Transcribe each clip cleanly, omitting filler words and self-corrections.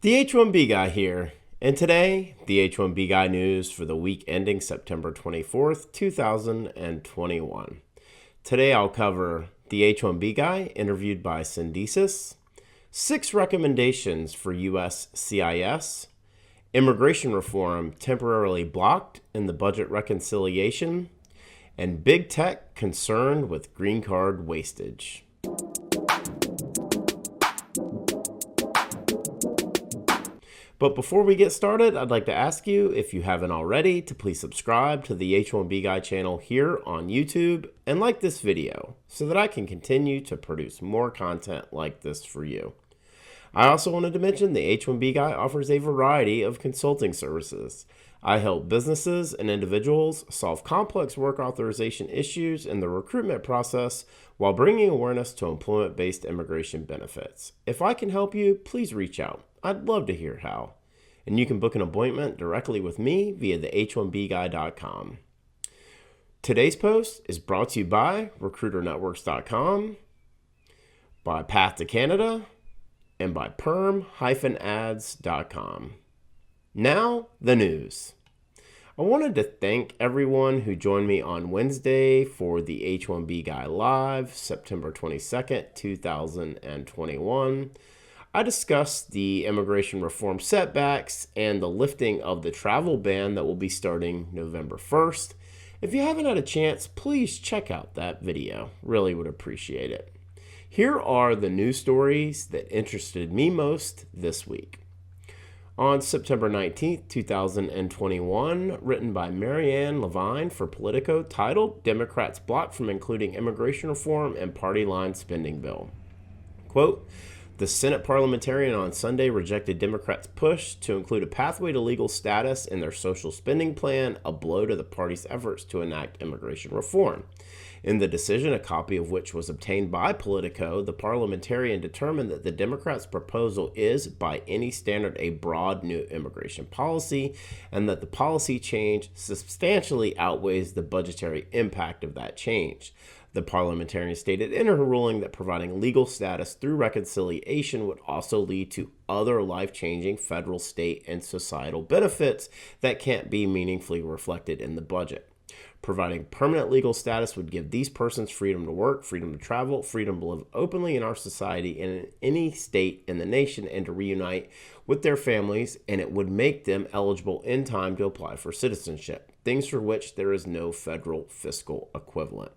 The H1B Guy here, and today, the H1B Guy news for the week ending September 24th, 2021. Today I'll cover the H1B Guy interviewed by Syndesus, 6 recommendations for USCIS, immigration reform temporarily blocked in the budget reconciliation, and big tech concerned with green card wastage. But before we get started, I'd like to ask you, if you haven't already, to please subscribe to the H1B Guy channel here on YouTube and like this video so that I can continue to produce more content like this for you. I also wanted to mention the H1B Guy offers a variety of consulting services. I help businesses and individuals solve complex work authorization issues in the recruitment process while bringing awareness to employment-based immigration benefits. If I can help you, please reach out. I'd love to hear how. And you can book an appointment directly with me via the h1bguy.com. Today's post is brought to you by RecruiterNetworks.com, by Path to Canada, and by PERM-Ads.com. Now, the news. I wanted to thank everyone who joined me on Wednesday for the H1B Guy Live, September 22nd, 2021. I discussed the immigration reform setbacks and the lifting of the travel ban that will be starting November 1st. If you haven't had a chance, please check out that video. Really would appreciate it. Here are the news stories that interested me most this week. On September 19th, 2021, written by Marianne Levine for Politico, titled Democrats Blocked from Including Immigration Reform and Party Line Spending Bill. Quote, the Senate parliamentarian on Sunday rejected Democrats' push to include a pathway to legal status in their social spending plan, a blow to the party's efforts to enact immigration reform. In the decision, a copy of which was obtained by Politico, the parliamentarian determined that the Democrats' proposal is, by any standard, a broad new immigration policy, and that the policy change substantially outweighs the budgetary impact of that change. The parliamentarian stated in her ruling that providing legal status through reconciliation would also lead to other life-changing federal, state, and societal benefits that can't be meaningfully reflected in the budget. Providing permanent legal status would give these persons freedom to work, freedom to travel, freedom to live openly in our society and in any state in the nation and to reunite with their families, and it would make them eligible in time to apply for citizenship, things for which there is no federal fiscal equivalent.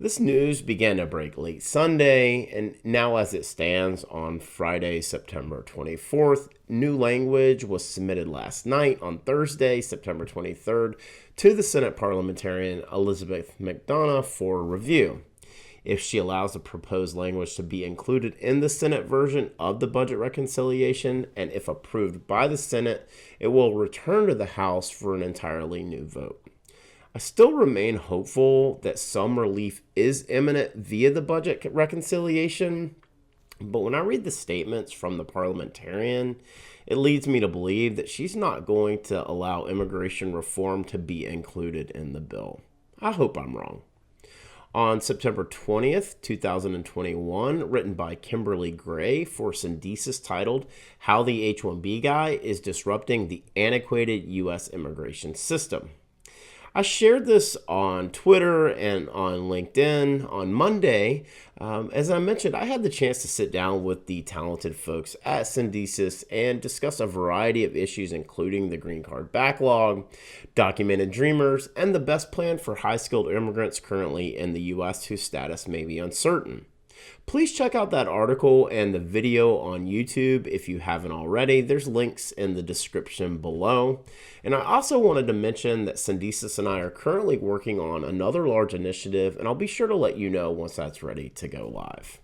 This news began to break late Sunday, and now as it stands on Friday, September 24th, new language was submitted last night on Thursday, September 23rd, to the Senate parliamentarian Elizabeth McDonough for review. If she allows the proposed language to be included in the Senate version of the budget reconciliation, and if approved by the Senate, it will return to the House for an entirely new vote. I still remain hopeful that some relief is imminent via the budget reconciliation, but when I read the statements from the parliamentarian, it leads me to believe that she's not going to allow immigration reform to be included in the bill. I hope I'm wrong. On September 20th, 2021, written by Kimberly Gray for Syndesus, titled How the H1B Guy is Disrupting the Antiquated U.S. Immigration System. I shared this on Twitter and on LinkedIn on Monday. As I mentioned, I had the chance to sit down with the talented folks at Syndesus and discuss a variety of issues, including the green card backlog, documented dreamers, and the best plan for high-skilled immigrants currently in the U.S. whose status may be uncertain. Please check out that article and the video on YouTube if you haven't already. There's links in the description below. And I also wanted to mention that Syndesus and I are currently working on another large initiative, and I'll be sure to let you know once that's ready to go live.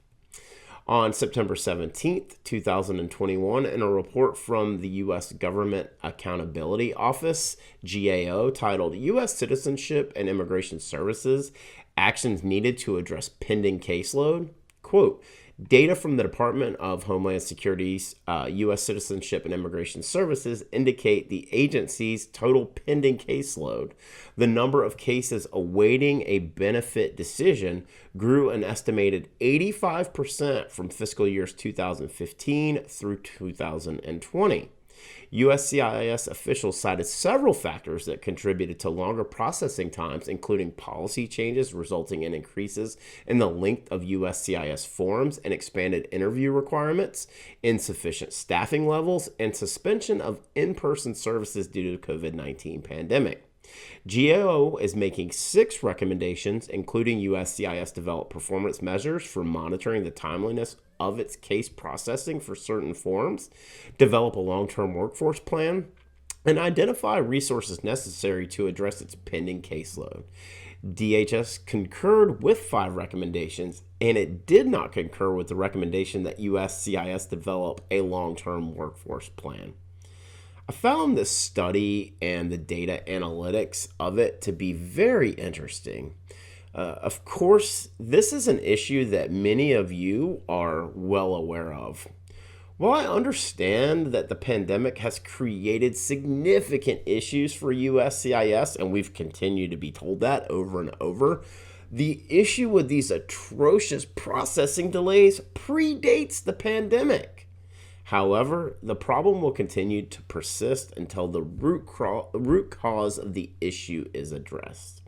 On September 17th, 2021, in a report from the U.S. Government Accountability Office, GAO, titled U.S. Citizenship and Immigration Services, Actions Needed to Address Pending Caseload, quote, Data from the Department of Homeland Security's U.S. Citizenship and Immigration Services indicate the agency's total pending caseload. The number of cases awaiting a benefit decision grew an estimated 85% from fiscal years 2015 through 2020. USCIS officials cited several factors that contributed to longer processing times, including policy changes resulting in increases in the length of USCIS forms and expanded interview requirements, insufficient staffing levels, and suspension of in-person services due to the COVID-19 pandemic. GAO is making 6 recommendations, including USCIS developed performance measures for monitoring the timeliness of its case processing for certain forms, develop a long-term workforce plan, and identify resources necessary to address its pending caseload. DHS concurred with 5 recommendations, and it did not concur with the recommendation that USCIS develop a long-term workforce plan. I found this study and the data analytics of it to be very interesting. Of course, this is an issue that many of you are well aware of. While I understand that the pandemic has created significant issues for USCIS, and we've continued to be told that over and over, the issue with these atrocious processing delays predates the pandemic. However, the problem will continue to persist until the root cause of the issue is addressed.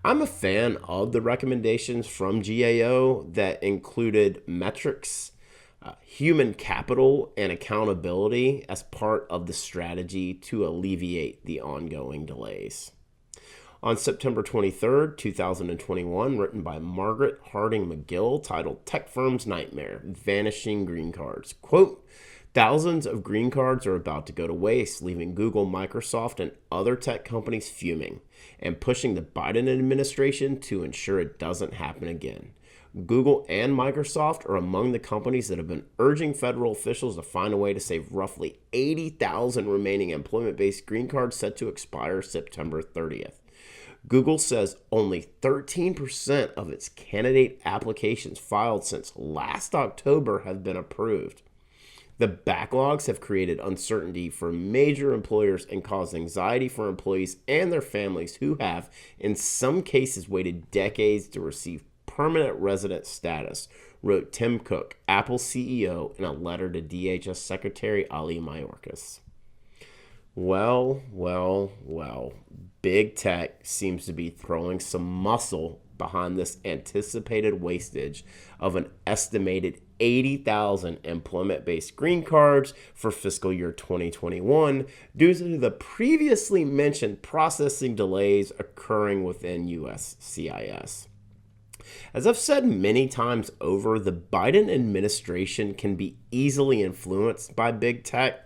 I'm a fan of the recommendations from GAO that included metrics, human capital, and accountability as part of the strategy to alleviate the ongoing delays. On September 23rd, 2021, written by Margaret Harding McGill, titled Tech Firm's Nightmare, Vanishing Green Cards. Quote, thousands of green cards are about to go to waste, leaving Google, Microsoft, and other tech companies fuming and pushing the Biden administration to ensure it doesn't happen again. Google and Microsoft are among the companies that have been urging federal officials to find a way to save roughly 80,000 remaining employment-based green cards set to expire September 30th. Google says only 13% of its candidate applications filed since last October have been approved. The backlogs have created uncertainty for major employers and caused anxiety for employees and their families who have, in some cases, waited decades to receive permanent resident status, wrote Tim Cook, Apple CEO, in a letter to DHS Secretary Ali Mayorkas. Well, big tech seems to be throwing some muscle behind this anticipated wastage of an estimated 80,000 employment-based green cards for fiscal year 2021 due to the previously mentioned processing delays occurring within USCIS. As I've said many times over, the Biden administration can be easily influenced by big tech.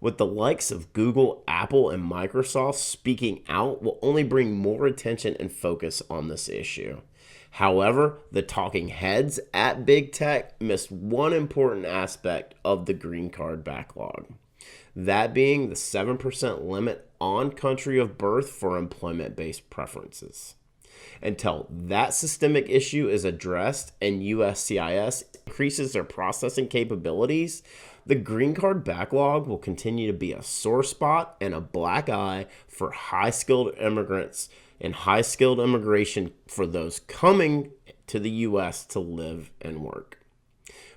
With the likes of Google, Apple, and Microsoft speaking out will only bring more attention and focus on this issue. However, the talking heads at big tech missed one important aspect of the green card backlog. That being the 7% limit on country of birth for employment-based preferences. Until that systemic issue is addressed and USCIS increases their processing capabilities, the green card backlog will continue to be a sore spot and a black eye for high-skilled immigrants and high-skilled immigration for those coming to the U.S. to live and work.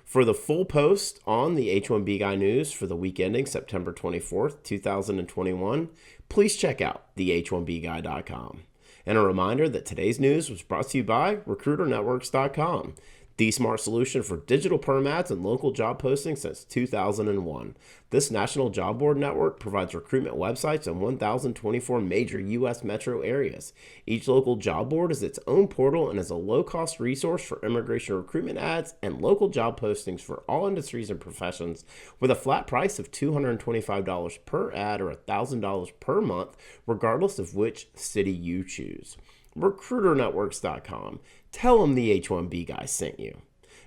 For the full post on the H1B Guy news for the week ending September 24th, 2021, please check out the H1BGuy.com. And a reminder that today's news was brought to you by RecruiterNetworks.com, the smart solution for digital perm ads and local job postings since 2001. This national job board network provides recruitment websites in 1,024 major U.S. metro areas. Each local job board is its own portal and is a low-cost resource for immigration recruitment ads and local job postings for all industries and professions with a flat price of $225 per ad or $1,000 per month, regardless of which city you choose. RecruiterNetworks.com. Tell them the H1B Guy sent you.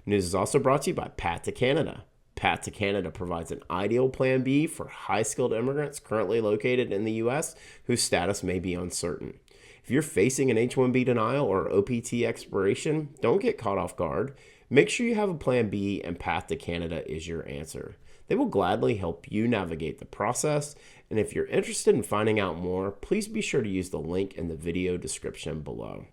News is also brought to you by Path to Canada. Path to Canada provides an ideal plan B for high-skilled immigrants currently located in the U.S. whose status may be uncertain. If you're facing an H1B denial or OPT expiration, don't get caught off guard. Make sure you have a plan B and Path to Canada is your answer. They will gladly help you navigate the process, and if you're interested in finding out more, please be sure to use the link in the video description below.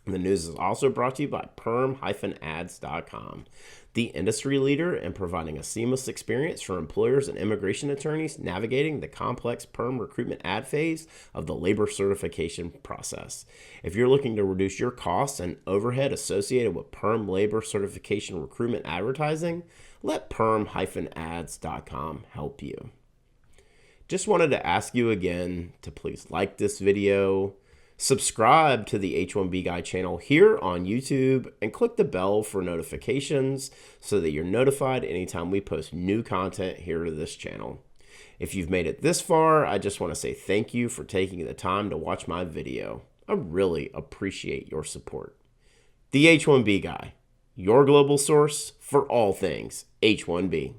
The news is also brought to you by PERM-Ads.com, the industry leader in providing a seamless experience for employers and immigration attorneys navigating the complex PERM recruitment ad phase of the labor certification process. If you're looking to reduce your costs and overhead associated with PERM labor certification recruitment advertising, let PERM-Ads.com help you. Just wanted to ask you again to please like this video, subscribe to the H1B Guy channel here on YouTube, and click the bell for notifications so that you're notified anytime we post new content here to this channel. If you've made it this far, I just want to say thank you for taking the time to watch my video. I really appreciate your support. The H1B Guy, your global source for all things H1B.